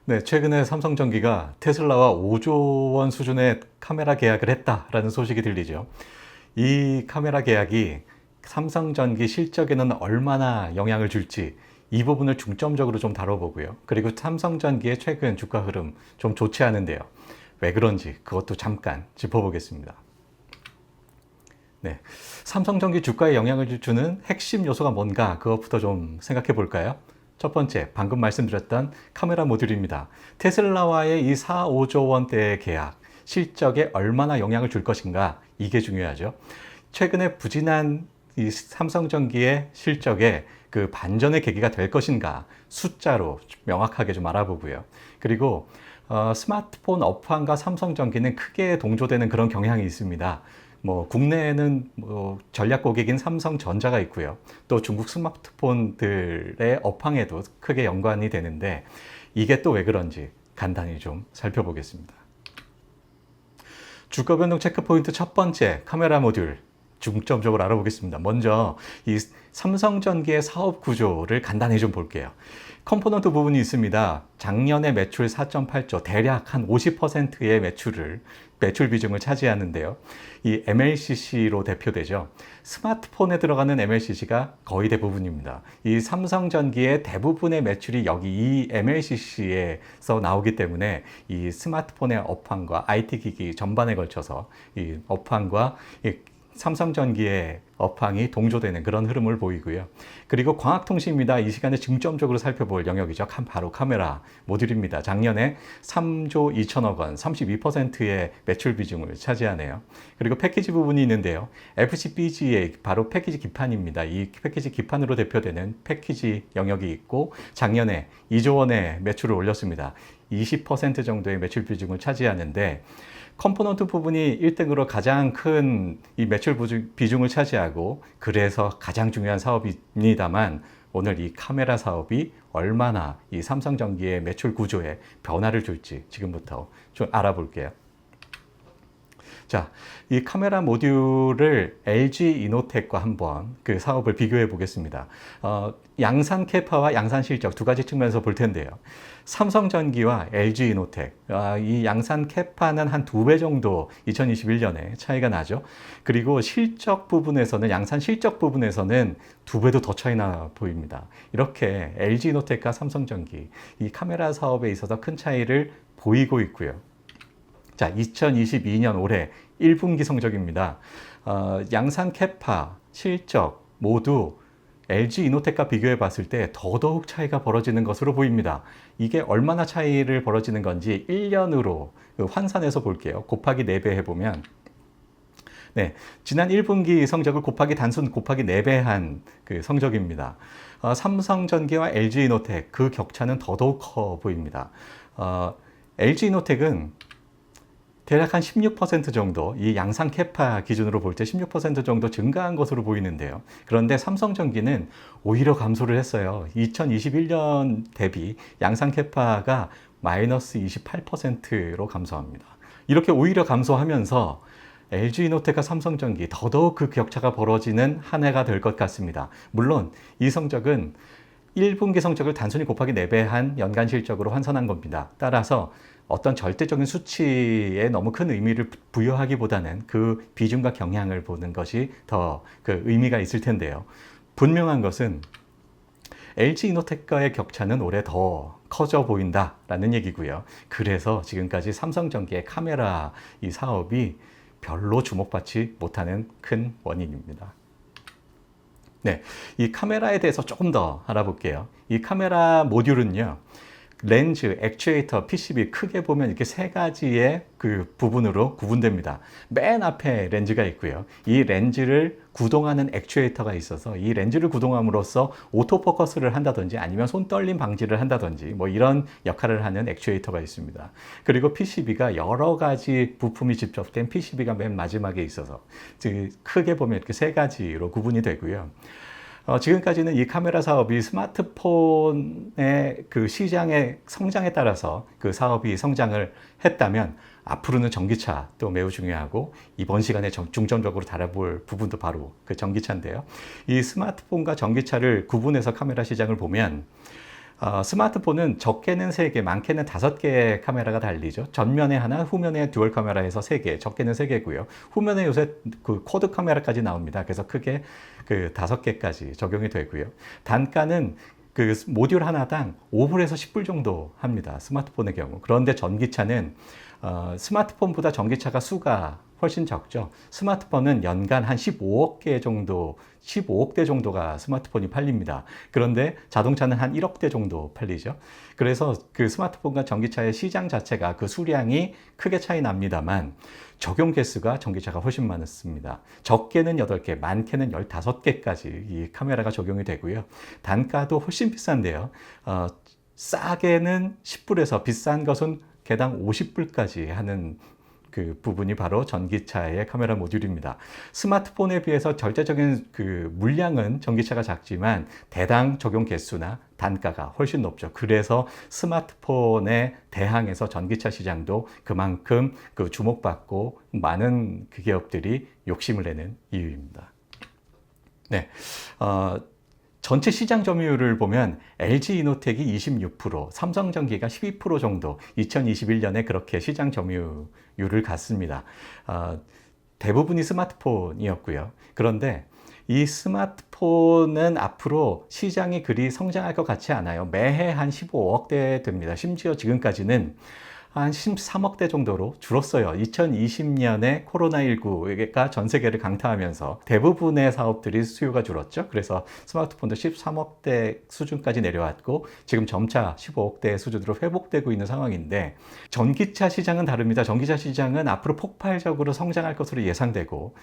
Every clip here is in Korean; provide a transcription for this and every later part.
네, 최근에 삼성전기가 테슬라와 5조 원 수준의 카메라 계약을 했다라는 소식이 들리죠. 이 카메라 계약이 삼성전기 실적에는 얼마나 영향을 줄지 이 부분을 중점적으로 좀 다뤄보고요. 그리고 삼성전기의 최근 주가 흐름 좀 좋지 않은데요. 왜 그런지 그것도 잠깐 짚어보겠습니다. 네, 삼성전기 주가에 영향을 주는 핵심 요소가 뭔가 그것부터 좀 생각해 볼까요? 첫 번째, 방금 말씀드렸던 카메라 모듈입니다. 테슬라와의 이 4, 5조 원대의 계약, 실적에 얼마나 영향을 줄 것인가, 이게 중요하죠. 최근에 부진한 이 삼성전기의 실적에 그 반전의 계기가 될 것인가, 숫자로 명확하게 좀 알아보고요. 그리고 스마트폰 업황과 삼성전기는 크게 동조되는 그런 경향이 있습니다. 뭐 국내에는 뭐 전략 고객인 삼성전자가 있고요. 또 중국 스마트폰들의 업황에도 크게 연관이 되는데 이게 또 왜 그런지 간단히 좀 살펴보겠습니다. 주가 변동 체크 포인트 첫 번째, 카메라 모듈 중점적으로 알아보겠습니다. 먼저 이 삼성전기의 사업 구조를 간단히 좀 볼게요. 컴포넌트 부분이 있습니다. 작년에 매출 4.8조, 대략 한 50%의 매출 비중을 차지하는데요. 이 MLCC로 대표되죠. 스마트폰에 들어가는 MLCC가 거의 대부분입니다. 이 삼성전기의 대부분의 매출이 여기 이 MLCC에서 나오기 때문에 이 스마트폰의 업황과 IT 기기 전반에 걸쳐서 이 업황과 삼성전기의 업황이 동조되는 그런 흐름을 보이고요. 그리고 광학통신입니다. 이 시간에 중점적으로 살펴볼 영역이죠. 바로 카메라 모듈입니다. 작년에 3조 2천억 원, 32%의 매출 비중을 차지하네요. 그리고 패키지 부분이 있는데요. FCBGA, 바로 패키지 기판입니다. 이 패키지 기판으로 대표되는 패키지 영역이 있고 작년에 2조 원의 매출을 올렸습니다. 20% 정도의 매출 비중을 차지하는데 컴포넌트 부분이 1등으로 가장 큰 이 매출 비중을 차지하고 그래서 가장 중요한 사업입니다만 오늘 이 카메라 사업이 얼마나 이 삼성전기의 매출 구조에 변화를 줄지 지금부터 좀 알아볼게요. 자, 이 카메라 모듈을 LG 이노텍과 한번 그 사업을 비교해 보겠습니다. 양산 캐파와 양산 실적 두 가지 측면에서 볼 텐데요. 삼성전기와 LG 이노텍, 이 양산 캐파는 한 2배 정도 2021년에 차이가 나죠. 그리고 실적 부분에서는, 양산 실적 부분에서는 2배도 더 차이나 보입니다. 이렇게 LG 이노텍과 삼성전기, 이 카메라 사업에 있어서 큰 차이를 보이고 있고요. 자, 2022년 올해 1분기 성적입니다. 양산 캐파, 실적 모두 LG 이노텍과 비교해 봤을 때 더더욱 차이가 벌어지는 것으로 보입니다. 이게 얼마나 차이를 벌어지는 건지 1년으로 환산해서 볼게요. 곱하기 4배 해보면 네, 지난 1분기 성적을 단순 곱하기 4배 한 그 성적입니다. 삼성전기와 LG 이노텍 그 격차는 더더욱 커 보입니다. LG 이노텍은 대략 한 16% 정도, 이 양산 캐파 기준으로 볼 때 16% 정도 증가한 것으로 보이는데요. 그런데 삼성전기는 오히려 감소를 했어요. 2021년 대비 양산 캐파가 마이너스 28%로 감소합니다. 이렇게 오히려 감소하면서 LG이노텍과 삼성전기 더더욱 그 격차가 벌어지는 한 해가 될 것 같습니다. 물론 이 성적은 1분기 성적을 단순히 곱하기 4배 한 연간 실적으로 환산한 겁니다. 따라서 어떤 절대적인 수치에 너무 큰 의미를 부여하기보다는 그 비중과 경향을 보는 것이 더 그 의미가 있을 텐데요. 분명한 것은 LG 이노텍과의 격차는 올해 더 커져 보인다라는 얘기고요. 그래서 지금까지 삼성전기의 카메라 이 사업이 별로 주목받지 못하는 큰 원인입니다. 네, 이 카메라에 대해서 조금 더 알아볼게요. 이 카메라 모듈은요, 렌즈, 액추에이터, PCB 크게 보면 이렇게 세 가지의 그 부분으로 구분됩니다. 맨 앞에 렌즈가 있고요. 이 렌즈를 구동하는 액추에이터가 있어서 이 렌즈를 구동함으로써 오토포커스를 한다든지 아니면 손떨림 방지를 한다든지 뭐 이런 역할을 하는 액추에이터가 있습니다. 그리고 PCB가 여러 가지 부품이 집적된 PCB가 맨 마지막에 있어서 크게 보면 이렇게 세 가지로 구분이 되고요. 지금까지는 이 카메라 사업이 스마트폰의 그 시장의 성장에 따라서 그 사업이 성장을 했다면 앞으로는 전기차도 매우 중요하고 이번 시간에 중점적으로 다뤄볼 부분도 바로 그 전기차인데요. 이 스마트폰과 전기차를 구분해서 카메라 시장을 보면 스마트폰은 적게는 3개, 많게는 5개의 카메라가 달리죠. 전면에 하나, 후면에 듀얼 카메라에서 3개, 적게는 3개고요. 후면에 요새 그 쿼드 카메라까지 나옵니다. 그래서 크게 그 5개까지 적용이 되고요. 단가는 그 모듈 하나당 5불에서 10불 정도 합니다. 스마트폰의 경우. 그런데 전기차는 스마트폰보다 전기차가 수가 훨씬 적죠. 스마트폰은 연간 한 15억 개 정도, 15억 대 정도가 스마트폰이 팔립니다. 그런데 자동차는 한 1억 대 정도 팔리죠. 그래서 그 스마트폰과 전기차의 시장 자체가 그 수량이 크게 차이 납니다만 적용 개수가 전기차가 훨씬 많습니다. 적게는 8개, 많게는 15개까지 이 카메라가 적용이 되고요. 단가도 훨씬 비싼데요. 싸게는 10불에서 비싼 것은 개당 50불까지 하는 그 부분이 바로 전기차의 카메라 모듈입니다. 스마트폰에 비해서 절대적인 그 물량은 전기차가 작지만 대당 적용 개수나 단가가 훨씬 높죠. 그래서 스마트폰에 대항해서 전기차 시장도 그만큼 그 주목받고 많은 그 기업들이 욕심을 내는 이유입니다. 네. 전체 시장 점유율을 보면 LG 이노텍이 26%, 삼성전기가 12% 정도 2021년에 그렇게 시장 점유율을 갖습니다. 대부분이 스마트폰이었고요. 그런데 이 스마트폰은 앞으로 시장이 그리 성장할 것 같지 않아요. 매해 한 15억대 됩니다. 심지어 지금까지는 한 13억대 정도로 줄었어요. 2020년에 코로나19가 전 세계를 강타하면서 대부분의 사업들이 수요가 줄었죠. 그래서 스마트폰도 13억대 수준까지 내려왔고 지금 점차 15억대 수준으로 회복되고 있는 상황인데 전기차 시장은 다릅니다. 전기차 시장은 앞으로 폭발적으로 성장할 것으로 예상되고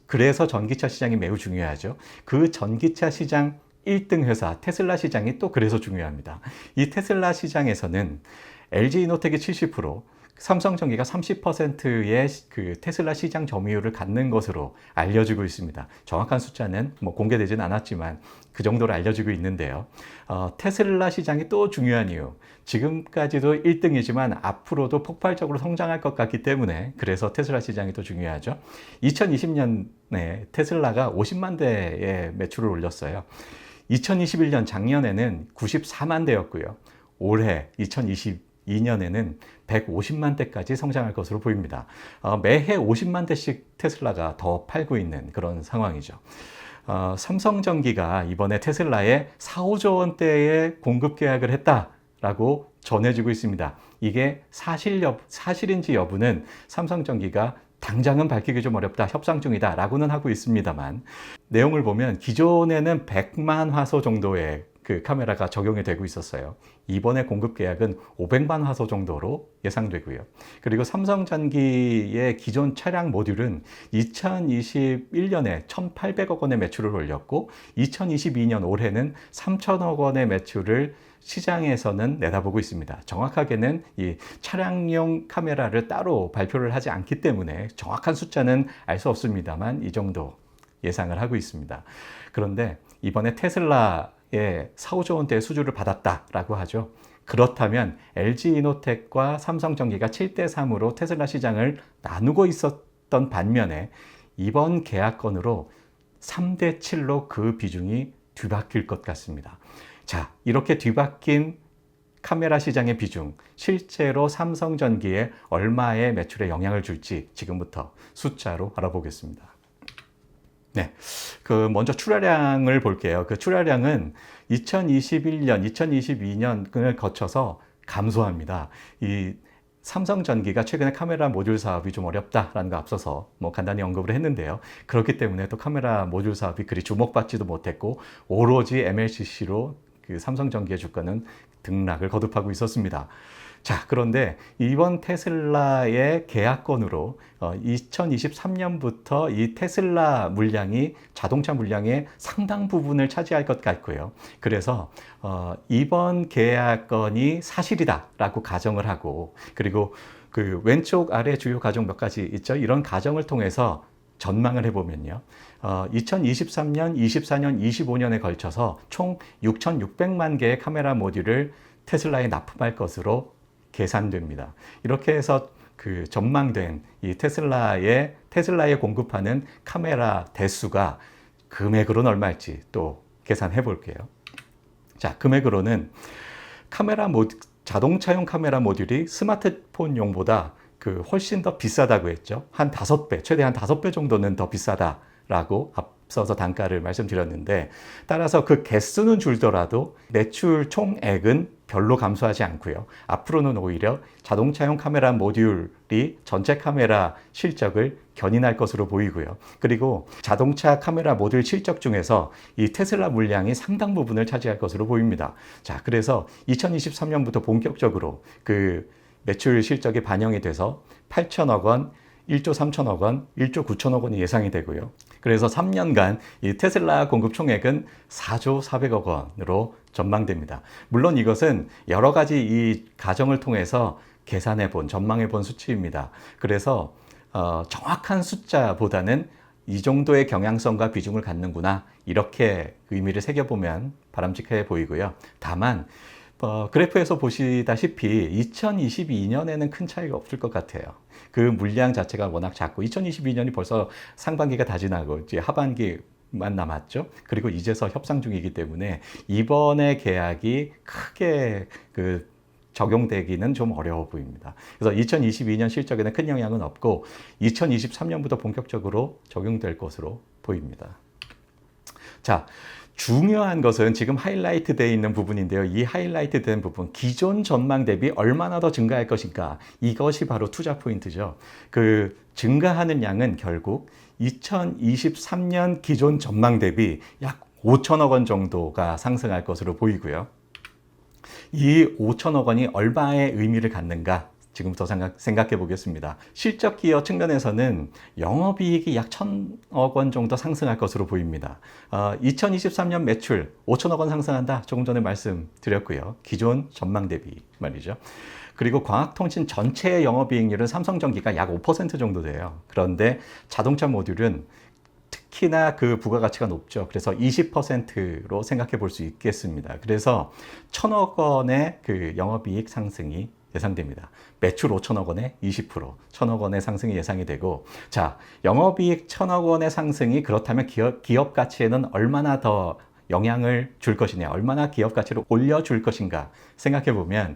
그래서 전기차 시장이 매우 중요하죠. 그 전기차 시장 1등 회사 테슬라 시장이 또 그래서 중요합니다. 이 테슬라 시장에서는 LG 이노텍이 70%, 삼성전기가 30%의 그 테슬라 시장 점유율을 갖는 것으로 알려지고 있습니다. 정확한 숫자는 뭐 공개되지는 않았지만 그 정도로 알려지고 있는데요. 테슬라 시장이 또 중요한 이유. 지금까지도 1등이지만 앞으로도 폭발적으로 성장할 것 같기 때문에 그래서 테슬라 시장이 또 중요하죠. 2020년에 테슬라가 50만 대의 매출을 올렸어요. 2021년 작년에는 94만 대였고요. 올해 2022년에는 150만 대까지 성장할 것으로 보입니다. 매해 50만 대씩 테슬라가 더 팔고 있는 그런 상황이죠. 삼성전기가 이번에 테슬라에 4, 5조 원대의 공급 계약을 했다라고 전해지고 있습니다. 이게 사실인지 여부는 삼성전기가 당장은 밝히기 좀 어렵다, 협상 중이다 라고는 하고 있습니다만 내용을 보면 기존에는 100만 화소 정도의 그 카메라가 적용이 되고 있었어요. 이번에 공급 계약은 500만 화소 정도로 예상되고요. 그리고 삼성전기의 기존 차량 모듈은 2021년에 1,800억 원의 매출을 올렸고 2022년 올해는 3,000억 원의 매출을 시장에서는 내다보고 있습니다. 정확하게는 이 차량용 카메라를 따로 발표를 하지 않기 때문에 정확한 숫자는 알 수 없습니다만 이 정도 예상을 하고 있습니다. 그런데 이번에 테슬라의 4, 5조 원대의 수주를 받았다라고 하죠. 그렇다면 LG 이노텍과 삼성전기가 7대 3으로 테슬라 시장을 나누고 있었던 반면에 이번 계약건으로 3대 7로 그 비중이 뒤바뀔 것 같습니다. 자, 이렇게 뒤바뀐 카메라 시장의 비중, 실제로 삼성전기에 얼마의 매출에 영향을 줄지 지금부터 숫자로 알아보겠습니다. 네, 먼저 출하량을 볼게요. 그 출하량은 2021년, 2022년을 거쳐서 감소합니다. 이 삼성전기가 최근에 카메라 모듈 사업이 좀 어렵다라는 거 앞서서 간단히 언급을 했는데요. 그렇기 때문에 또 카메라 모듈 사업이 그리 주목받지도 못했고 오로지 MLCC로 그 삼성전기의 주가는 등락을 거듭하고 있었습니다. 자, 그런데 이번 테슬라의 계약건으로 2023년부터 이 테슬라 물량이 자동차 물량의 상당 부분을 차지할 것 같고요. 그래서 이번 계약건이 사실이다라고 가정을 하고 그리고 그 왼쪽 아래 주요 가정 몇 가지 있죠. 이런 가정을 통해서 전망을 해보면요. 2023년, 24년, 25년에 걸쳐서 총 6,600만 개의 카메라 모듈을 테슬라에 납품할 것으로 계산됩니다. 이렇게 해서 그 전망된 이 테슬라에 공급하는 카메라 대수가 금액으로는 얼마일지 또 계산해 볼게요. 자, 금액으로는 자동차용 카메라 모듈이 스마트폰용보다 훨씬 더 비싸다고 했죠. 한 5배, 최대 한 5배 정도는 더 비싸다라고 앞서서 단가를 말씀드렸는데, 따라서 그 개수는 줄더라도 매출 총액은 별로 감소하지 않고요. 앞으로는 오히려 자동차용 카메라 모듈이 전체 카메라 실적을 견인할 것으로 보이고요. 그리고 자동차 카메라 모듈 실적 중에서 이 테슬라 물량이 상당 부분을 차지할 것으로 보입니다. 자, 그래서 2023년부터 본격적으로 매출 실적이 반영이 돼서 8천억 원, 1조 3천억 원, 1조 9천억 원이 예상이 되고요. 그래서 3년간 이 테슬라 공급 총액은 4조 400억 원으로 전망됩니다. 물론 이것은 여러 가지 이 가정을 통해서 전망해 본 수치입니다. 그래서 정확한 숫자보다는 이 정도의 경향성과 비중을 갖는구나, 이렇게 의미를 새겨보면 바람직해 보이고요. 다만 그래프에서 보시다시피 2022년에는 큰 차이가 없을 것 같아요. 그 물량 자체가 워낙 작고 2022년이 벌써 상반기가 다 지나고 이제 하반기만 남았죠. 그리고 이제서 협상 중이기 때문에 이번에 계약이 크게 적용되기는 좀 어려워 보입니다. 그래서 2022년 실적에는 큰 영향은 없고 2023년부터 본격적으로 적용될 것으로 보입니다. 자, 중요한 것은 지금 하이라이트 되어 있는 부분인데요. 이 하이라이트 된 부분, 기존 전망 대비 얼마나 더 증가할 것인가, 이것이 바로 투자 포인트죠. 증가하는 양은 결국 2023년 기존 전망 대비 약 5천억 원 정도가 상승할 것으로 보이고요. 이 5천억 원이 얼마의 의미를 갖는가, 지금부터 생각해 보겠습니다. 실적 기여 측면에서는 영업이익이 약 1,000억 원 정도 상승할 것으로 보입니다. 2023년 매출 5천억 원 상승한다, 조금 전에 말씀드렸고요. 기존 전망 대비 말이죠. 그리고 광학통신 전체의 영업이익률은 삼성전기가 약 5% 정도 돼요. 그런데 자동차 모듈은 특히나 부가가치가 높죠. 그래서 20%로 생각해 볼 수 있겠습니다. 그래서 1,000억 원의 영업이익 상승이 예상됩니다. 매출 5천억 원에 20%, 1,000억 원의 상승이 예상이 되고, 자, 영업이익 1,000억 원의 상승이 그렇다면 기업 가치에는 얼마나 더 영향을 줄 것이냐, 얼마나 기업 가치를 올려줄 것인가 생각해 보면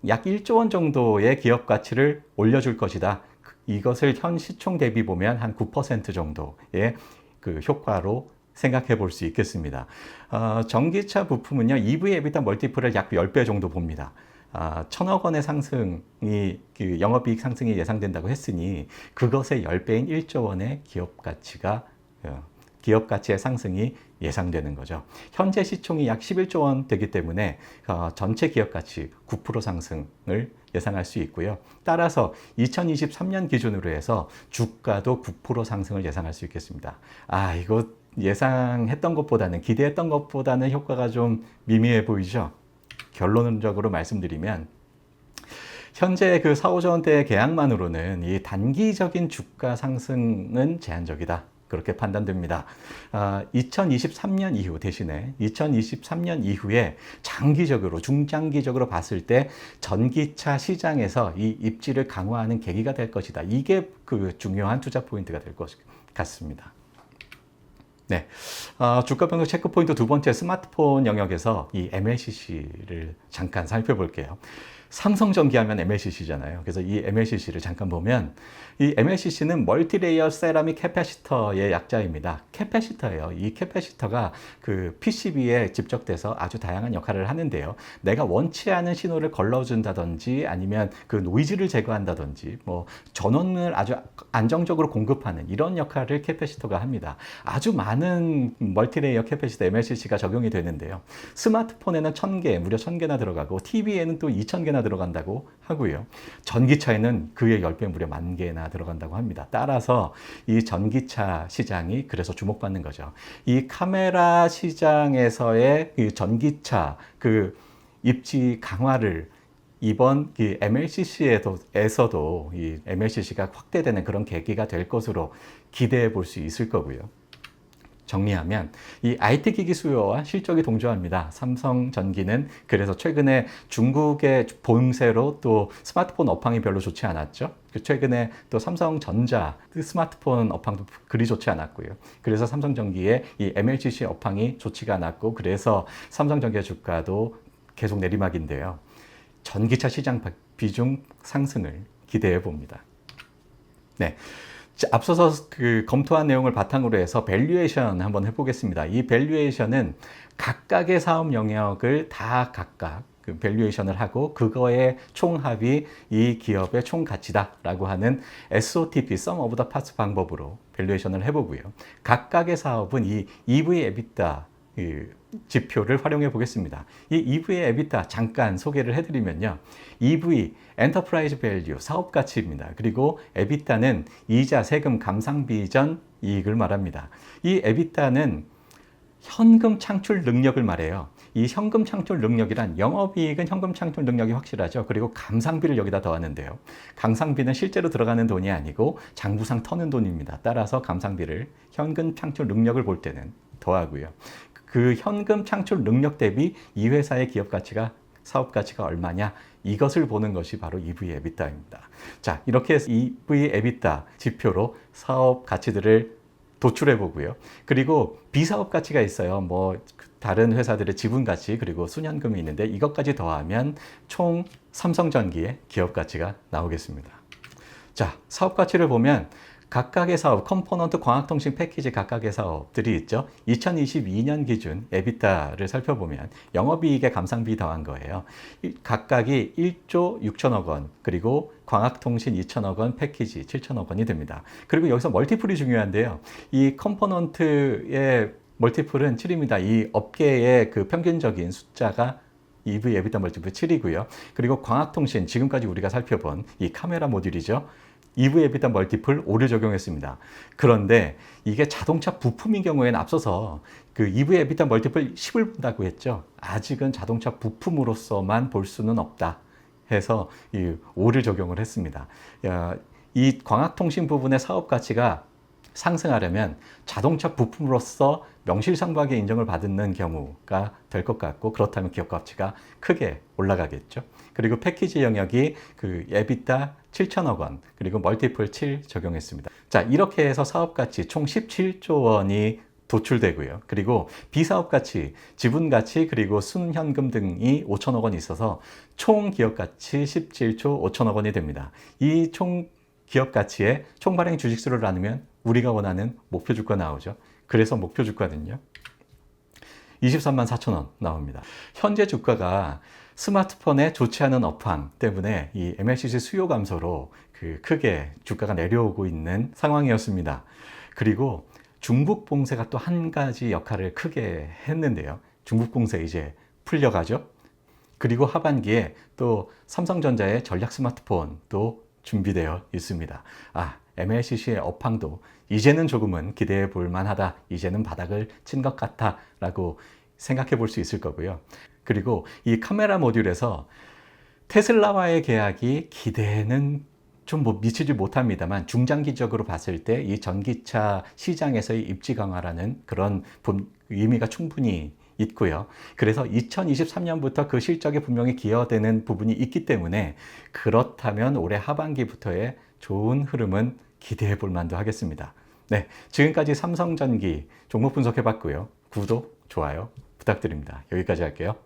약 1조 원 정도의 기업 가치를 올려줄 것이다. 이것을 현 시총 대비 보면 한 9% 정도의 효과로 생각해 볼 수 있겠습니다. 전기차 부품은요, EV 에비타 멀티플을 약 10배 정도 봅니다. 1,000억 원의 상승이, 영업이익 상승이 예상된다고 했으니 그것의 10배인 1조 원의 기업 가치의 상승이 예상되는 거죠. 현재 시총이 약 11조 원 되기 때문에 전체 기업 가치 9% 상승을 예상할 수 있고요. 따라서 2023년 기준으로 해서 주가도 9% 상승을 예상할 수 있겠습니다. 이거 예상했던 것보다는, 기대했던 것보다는 효과가 좀 미미해 보이죠. 결론적으로 말씀드리면 현재 4, 5조 원대의 계약만으로는 이 단기적인 주가 상승은 제한적이다, 그렇게 판단됩니다. 2023년 이후 대신에 2023년 이후에 중장기적으로 봤을 때 전기차 시장에서 이 입지를 강화하는 계기가 될 것이다. 이게 중요한 투자 포인트가 될 것 같습니다. 네, 주가 변동 체크 포인트 두 번째, 스마트폰 영역에서 이 MLCC를 잠깐 살펴볼게요. 삼성전기 하면 MLCC잖아요. 그래서 이 MLCC를 잠깐 보면, 이 MLCC는 멀티레이어 세라믹 캐패시터의 약자입니다. 캐패시터예요. 이 캐패시터가 PCB에 집적돼서 아주 다양한 역할을 하는데요. 내가 원치 않은 신호를 걸러준다든지, 아니면 노이즈를 제거한다든지, 전원을 아주 안정적으로 공급하는 이런 역할을 캐패시터가 합니다. 아주 많은 멀티레이어 캐패시터 MLCC가 적용이 되는데요. 스마트폰에는 1,000개, 무려 1,000개나 들어가고, TV에는 또 2,000개나 들어간다고 하고요. 전기차에는 그의 10배, 무려 10,000개나 들어간다고 합니다. 따라서 이 전기차 시장이 그래서 주목받는 거죠. 이 카메라 시장에서의 전기차 입지 강화를 이번 MLCC에서도 이 MLCC가 확대되는 그런 계기가 될 것으로 기대해 볼 수 있을 거고요. 정리하면 이 IT 기기 수요와 실적이 동조합니다. 삼성전기는 그래서 최근에 중국의 본세로 또 스마트폰 업황이 별로 좋지 않았죠. 최근에 또 삼성전자 스마트폰 업황도 그리 좋지 않았고요. 그래서 삼성전기의 이 MLCC 업황이 좋지가 않았고 그래서 삼성전기의 주가도 계속 내리막인데요. 전기차 시장 비중 상승을 기대해 봅니다. 네. 앞서서 검토한 내용을 바탕으로 해서 밸류에이션 한번 해보겠습니다. 이 밸류에이션은 각각의 사업 영역을 다 각각 밸류에이션을 하고 그거의 총합이 이 기업의 총 가치다라고 하는 SOTP, Sum of the Parts 방법으로 밸류에이션을 해보고요. 각각의 사업은 이 EV EBITDA 지표를 활용해 보겠습니다. 이 EV의 EBITDA 잠깐 소개를 해드리면요. EV, 엔터프라이즈 밸류, 사업 가치입니다. 그리고 EBITDA는 이자, 세금, 감상비 전 이익을 말합니다. 이 EBITDA는 현금 창출 능력을 말해요. 이 현금 창출 능력이란 영업이익은 현금 창출 능력이 확실하죠. 그리고 감상비를 여기다 더하는데요. 감상비는 실제로 들어가는 돈이 아니고 장부상 터는 돈입니다. 따라서 감상비를 현금 창출 능력을 볼 때는 더하고요. 그 현금 창출 능력 대비 이 회사의 기업 가치가 사업 가치가 얼마냐 이것을 보는 것이 바로 EV EBITDA입니다. 자, 이렇게 해서 EV EBITDA 지표로 사업 가치들을 도출해 보고요. 그리고 비사업 가치가 있어요. 뭐 다른 회사들의 지분 가치 그리고 순현금이 있는데 이것까지 더하면 총 삼성전기의 기업 가치가 나오겠습니다. 자, 사업 가치를 보면 각각의 사업, 컴포넌트, 광학통신 패키지 각각의 사업들이 있죠. 2022년 기준 EBITDA를 살펴보면 영업이익의 감상비 더한 거예요. 각각이 1조 6천억 원, 그리고 광학통신 2천억 원, 패키지 7천억 원이 됩니다. 그리고 여기서 멀티플이 중요한데요. 이 컴포넌트의 멀티플은 7입니다. 이 업계의 그 평균적인 숫자가 EV EBITDA 멀티플 7이고요. 그리고 광학통신, 지금까지 우리가 살펴본 이 카메라 모듈이죠. EV EBITDA 멀티플 5를 적용했습니다. 그런데 이게 자동차 부품인 경우에는 앞서서 그 EV EBITDA 멀티플 10을 본다고 했죠. 아직은 자동차 부품으로서만 볼 수는 없다 해서 이 5를 적용을 했습니다. 이 광학통신 부분의 사업 가치가 상승하려면 자동차 부품으로서 명실상부하게 인정을 받는 경우가 될 것 같고 그렇다면 기업 가치가 크게 올라가겠죠. 그리고 패키지 영역이 그 EBITDA 7천억 원 그리고 멀티플 7 적용했습니다. 자, 이렇게 해서 사업 가치 총 17조 원이 도출되고요. 그리고 비사업 가치, 지분 가치 그리고 순현금 등이 5천억 원 있어서 총 기업 가치 17조 5천억 원이 됩니다. 이 총 기업 가치에 총 발행 주식수를 나누면 우리가 원하는 목표 주가 나오죠. 그래서 목표 주가는요. 23만 4천 원 나옵니다. 현재 주가가 스마트폰의 좋지 않은 업황 때문에 이 MLCC 수요 감소로 크게 주가가 내려오고 있는 상황이었습니다. 그리고 중국 봉쇄가 또 한 가지 역할을 크게 했는데요. 중국 봉쇄 이제 풀려가죠. 그리고 하반기에 또 삼성전자의 전략 스마트폰도 준비되어 있습니다. MLCC의 업황도 이제는 조금은 기대해 볼 만하다. 이제는 바닥을 친 것 같아 라고 생각해 볼 수 있을 거고요. 그리고 이 카메라 모듈에서 테슬라와의 계약이 기대는 좀 미치지 못합니다만 중장기적으로 봤을 때 이 전기차 시장에서의 입지 강화라는 그런 의미가 충분히 있고요. 그래서 2023년부터 그 실적에 분명히 기여되는 부분이 있기 때문에 그렇다면 올해 하반기부터의 좋은 흐름은 기대해 볼 만도 하겠습니다. 네, 지금까지 삼성전기 종목 분석해 봤고요. 구독, 좋아요 부탁드립니다. 여기까지 할게요.